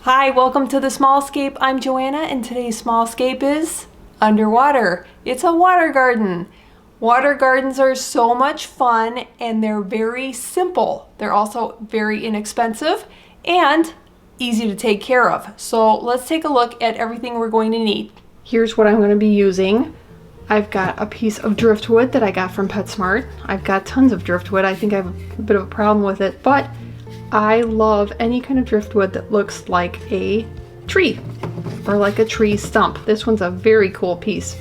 Hi, welcome to the Small Scape. I'm Joanna, and today's Small Scape is underwater. It's a water garden. Water gardens are so much fun and they're very simple. They're also very inexpensive and easy to take care of. So let's take a look at everything we're going to need. Here's what I'm going to be using. I've got a piece of driftwood that I got from PetSmart. I've got tons of driftwood. I think I have a bit of a problem with it, but I love any kind of driftwood that looks like a tree or like a tree stump. This one's a very cool piece.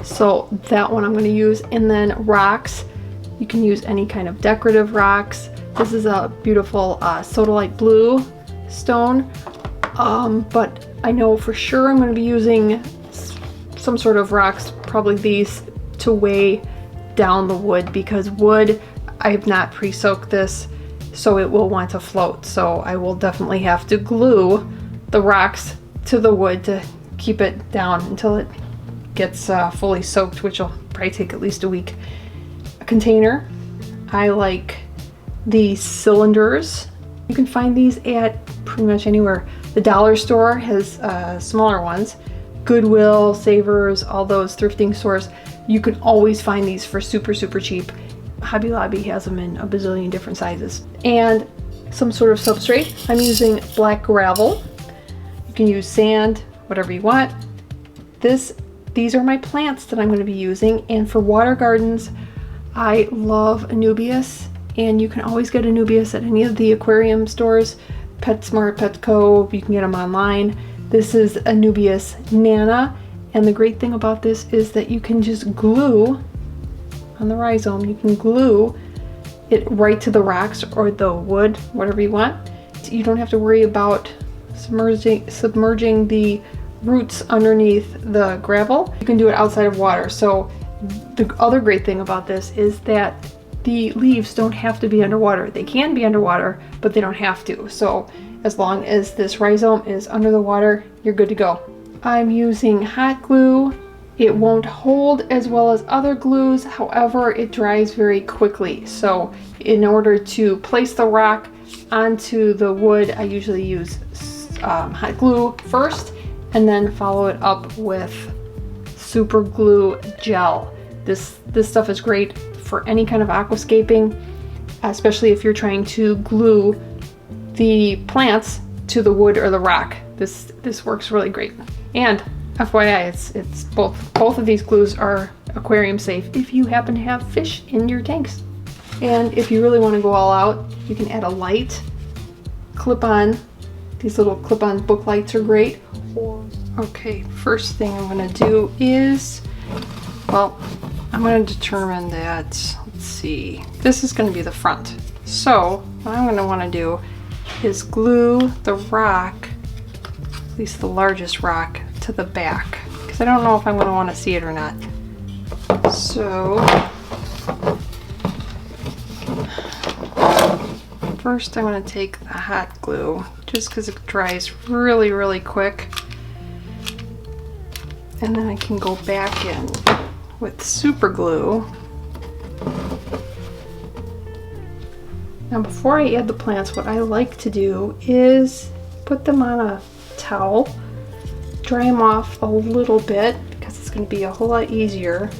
So that one I'm going to use. And then rocks. You can use any kind of decorative rocks. This is a beautiful sodalite blue stone. But I know for sure I'm going to be using some sort of rocks, probably these, to weigh down the wood, because wood, I have not pre-soaked this, so it will want to float. So I will definitely have to glue the rocks to the wood to keep it down until it gets fully soaked, which will probably take at least a week. A container. I like these cylinders. You can find these at pretty much anywhere. The dollar store has smaller ones. Goodwill, Savers, all those thrifting stores. You can always find these for super cheap. Hobby Lobby has them in a bazillion different sizes. And some sort of substrate. I'm using black gravel. You can use sand, whatever you want. These are my plants that I'm going to be using. And for water gardens, I love anubias. And you can always get anubias at any of the aquarium stores. PetSmart, Petco, you can get them online. This is anubias nana. And the great thing about this is that you can just glue on the rhizome, you can glue it right to the rocks or the wood, whatever you want. You don't have to worry about submerging the roots underneath the gravel. You can do it outside of water. So the other great thing about this is that the leaves don't have to be underwater. They can be underwater, but they don't have to. So as long as this rhizome is under the water, you're good to go. I'm using hot glue. It won't hold as well as other glues, however, it dries very quickly. So in order to place the rock onto the wood, I usually use hot glue first and then follow it up with super glue gel. This stuff is great for any kind of aquascaping, especially if you're trying to glue the plants to the wood or the rock. This works really great. And FYI, it's both of these glues are aquarium safe if you happen to have fish in your tanks. And if you really want to go all out, you can add a light, clip-on. These little clip-on book lights are great. Okay, first thing I'm going to do is, well, I'm going to determine that, let's see, this is going to be the front. So what I'm going to want to do is glue the rock, at least the largest rock, to the back, because I don't know if I'm going to want to see it or not. So first I'm going to take the hot glue, just because it dries really quick, and then I can go back in with super glue. Now before I add the plants, what I like to do is put them on a towel, dry them off a little bit, because it's going to be a whole lot easier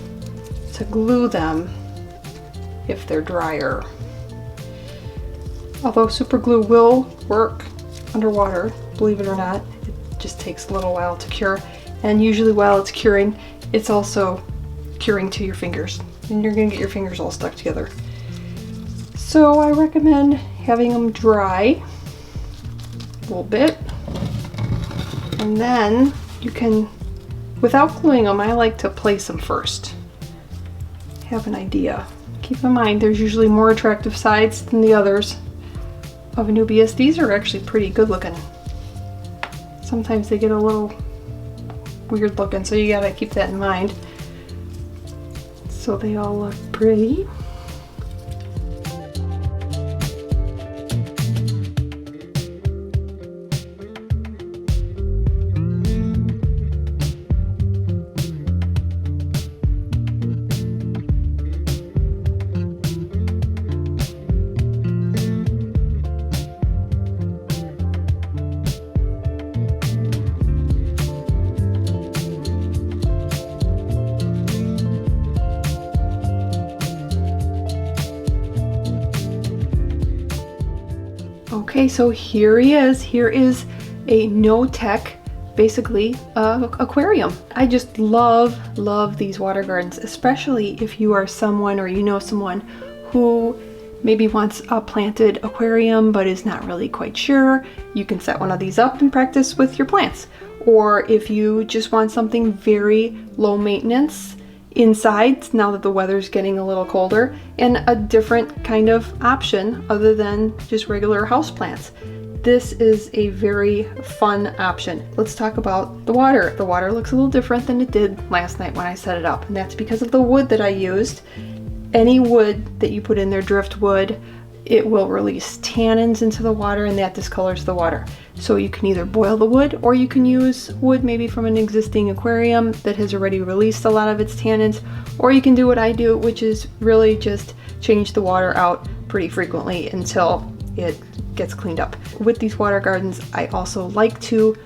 to glue them if they're drier. Although super glue will work underwater, believe it or not, it just takes a little while to cure. And usually while it's curing, it's also curing to your fingers, and you're going to get your fingers all stuck together. So I recommend having them dry a little bit. And then you can, without gluing them, I like to place them first. Have an idea. Keep in mind there's usually more attractive sides than the others of anubias. These are actually pretty good looking. Sometimes they get a little weird looking, so you gotta keep that in mind. So they all look pretty. Okay, so here he is. Here is a no-tech, basically, aquarium. I just love these water gardens, especially if you are someone or you know someone who maybe wants a planted aquarium but is not really quite sure. You can set one of these up and practice with your plants. Or if you just want something very low maintenance inside, now that the weather's getting a little colder, and a different kind of option other than just regular house plants. This is a very fun option. Let's talk about the water. The water looks a little different than it did last night when I set it up, and that's because of the wood that I used. Any wood that you put in there, driftwood, it will release tannins into the water and that discolors the water. So you can either boil the wood or you can use wood maybe from an existing aquarium that has already released a lot of its tannins, or you can do what I do, which is really just change the water out pretty frequently until it gets cleaned up. With these water gardens, I also like to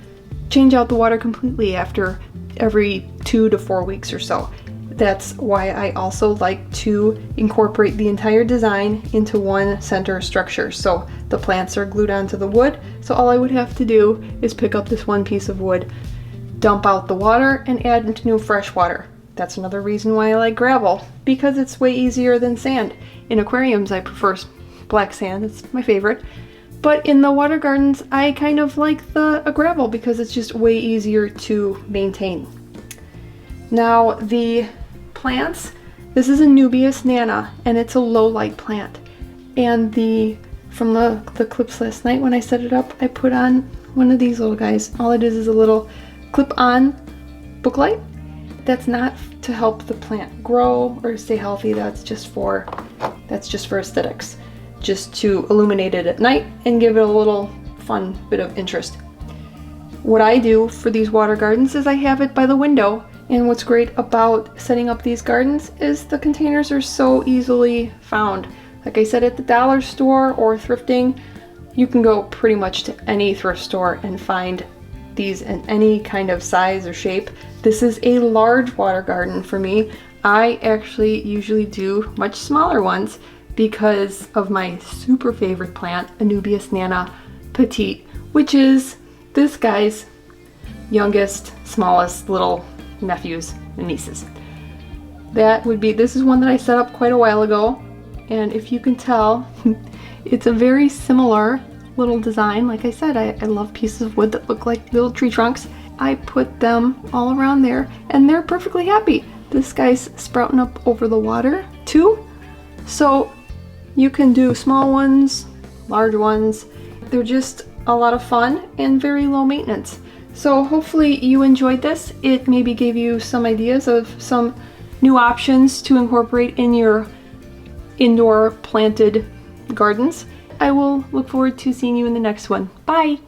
change out the water completely after every 2 to 4 weeks or so. That's why I also like to incorporate the entire design into one center structure. So the plants are glued onto the wood, so all I would have to do is pick up this one piece of wood, dump out the water, and add new fresh water. That's another reason why I like gravel, because it's way easier than sand. In aquariums, I prefer black sand, it's my favorite. But in the water gardens, I kind of like the gravel because it's just way easier to maintain. Now the plants, this is anubias nana, and it's a low light plant. And from the clips last night when I set it up, I put on one of these little guys. All it is a little clip-on book light. That's not to help the plant grow or stay healthy. That's just for aesthetics. Just to illuminate it at night and give it a little fun bit of interest. What I do for these water gardens is I have it by the window. And what's great about setting up these gardens is the containers are so easily found. Like I said, at the dollar store or thrifting, you can go pretty much to any thrift store and find these in any kind of size or shape. This is a large water garden for me. I actually usually do much smaller ones because of my super favorite plant, Anubias nana petite, which is this guy's youngest, smallest little nephews and nieces. This is one that I set up quite a while ago, and if you can tell, it's a very similar little design. Like I said, I love pieces of wood that look like little tree trunks. I put them all around there and they're perfectly happy. This guy's sprouting up over the water too, so you can do small ones, large ones. They're just a lot of fun and very low maintenance. So hopefully you enjoyed this. It maybe gave you some ideas of some new options to incorporate in your indoor planted gardens. I will look forward to seeing you in the next one. Bye!